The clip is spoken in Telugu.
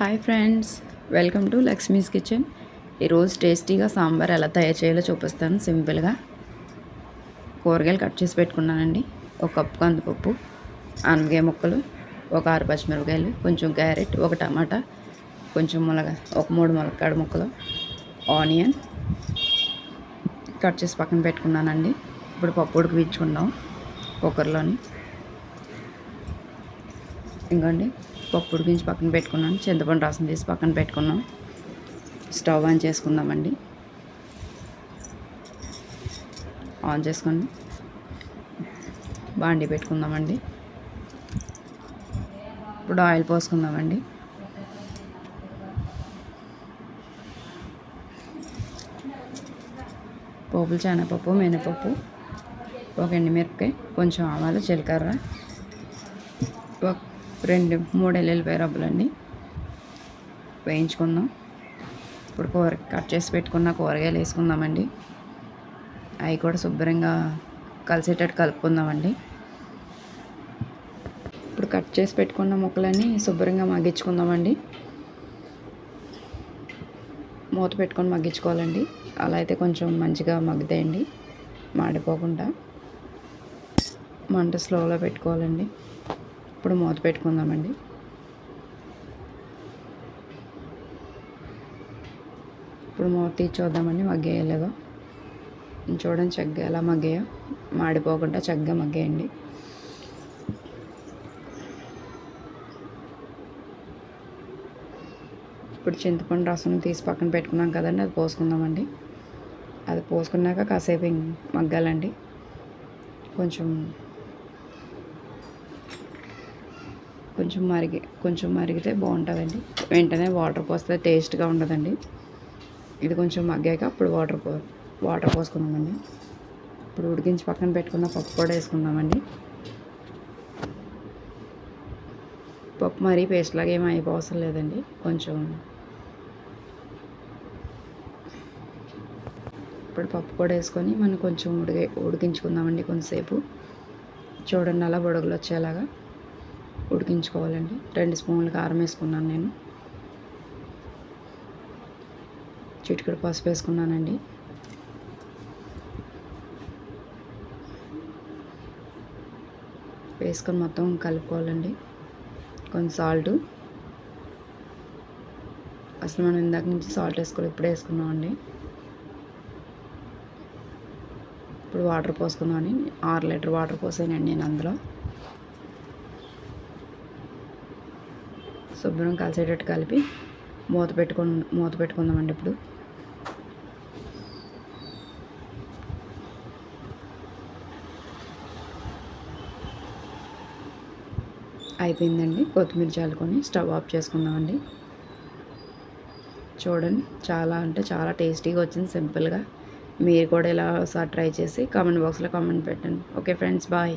Hi friends, welcome to Lakshmi's kitchen. ఈరోజు టేస్టీగా సాంబార్ ఎలా తయారు చేయాలో చూపిస్తాను. సింపుల్గా కూరగాయలు కట్ చేసి పెట్టుకున్నానండి. ఒక కప్పు కందిపప్పు, ఆనపకాయ ముక్కలు, ఒక 6 పచ్చిమిరపకాయలు, కొంచెం క్యారెట్, ఒక టమాటా, కొంచెం ఒక 3 ములక్కాడ ముక్కలు, ఆనియన్ కట్ చేసి పక్కన పెట్టుకున్నానండి. ఇప్పుడు పప్పు ఉడికించుకుందాం కుక్కర్లోని. ఇంకోండి, పప్పు ఉడికించి పక్కన పెట్టుకున్నాను. చింతపండు రసం తీసి పక్కన పెట్టుకున్నాం. స్టవ్ ఆన్ చేసుకుందామండి. ఆన్ చేసుకొని బాండీ పెట్టుకుందామండి. ఇప్పుడు ఆయిల్ పోసుకుందామండి. పోపులు శనగపప్పు, మినపప్పు, ఒక ఎండుమిరపకాయ, కొంచెం ఆవాలు, జీలకర్ర, ఒక 2-3 ఎల్లుల్లిపాయ రబ్బలండి వేయించుకుందాం. ఇప్పుడు కట్ చేసి పెట్టుకున్న కూరగాయలు వేసుకుందామండి. అవి కూడా శుభ్రంగా కలిసేటట్టు కలుపుకుందామండి. ఇప్పుడు కట్ చేసి పెట్టుకున్న ముక్కలన్నీ శుభ్రంగా మగ్గించుకుందామండి. మూత పెట్టుకొని మగ్గించుకోవాలండి. అలా అయితే కొంచెం మంచిగా మగ్గుతాయండి, మాడిపోకుండా. మంట స్లోలో పెట్టుకోవాలండి. ఇప్పుడు మూత పెట్టుకుందామండి. ఇప్పుడు మూత తీసి చూద్దామండి మగ్గేయలేదో. చూడండి చక్కగా ఎలా మగ్గాయో, మాడిపోకుండా చక్కగా మగ్గేయండి. ఇప్పుడు చింతపండు రసం తీసి పక్కన పెట్టుకున్నాం కదండి, అది పోసుకుందామండి. అది పోసుకున్నాక కాసేపు మగ్గాలండి. కొంచెం మరిగితే బాగుంటుందండి. వెంటనే వాటర్ పోస్తే టేస్ట్గా ఉండదండి. ఇది కొంచెం మగ్గాక అప్పుడు వాటర్ పోసుకుందామండి. ఇప్పుడు ఉడికించి పక్కన పెట్టుకున్న పప్పు కూడా వేసుకుందామండి. పప్పు మరీ పేస్ట్ లాగా ఏమీ అయిపోవసరం లేదండి. ఇప్పుడు పప్పు కూడా వేసుకొని మనం కొంచెం ఉడికించుకుందామండి కొంతసేపు. చూడండి అలా బుడగలు వచ్చేలాగా ఉడికించుకోవాలండి. 2 స్పూన్లు కారం వేసుకున్నాను నేను. చిటికెడు పసుపు వేసుకున్నానండి. వేసుకొని మొత్తం కలుపుకోవాలండి. కొంచెం సాల్టు, అసలు మనం ఇందాక నుంచి సాల్ట్ వేసుకోవాలి, ఇప్పుడే వేసుకున్నామండి. ఇప్పుడు వాటర్ పోసుకున్నామని 6 లీటర్ వాటర్ పోసానండి నేను అందులో. శుభ్రం కలిసేటట్టు కలిపి మూత పెట్టుకుందామండి. ఇప్పుడు అయిపోయిందండి. కొత్తిమీర చల్లుకొని స్టవ్ ఆఫ్ చేసుకుందామండి. చూడండి, చాలా అంటే చాలా టేస్టీగా వచ్చింది. సింపుల్గా మీరు కూడా ఇలా ఒకసారి ట్రై చేసి కామెంట్ బాక్స్లో కామెంట్ పెట్టండి. Okay friends, bye.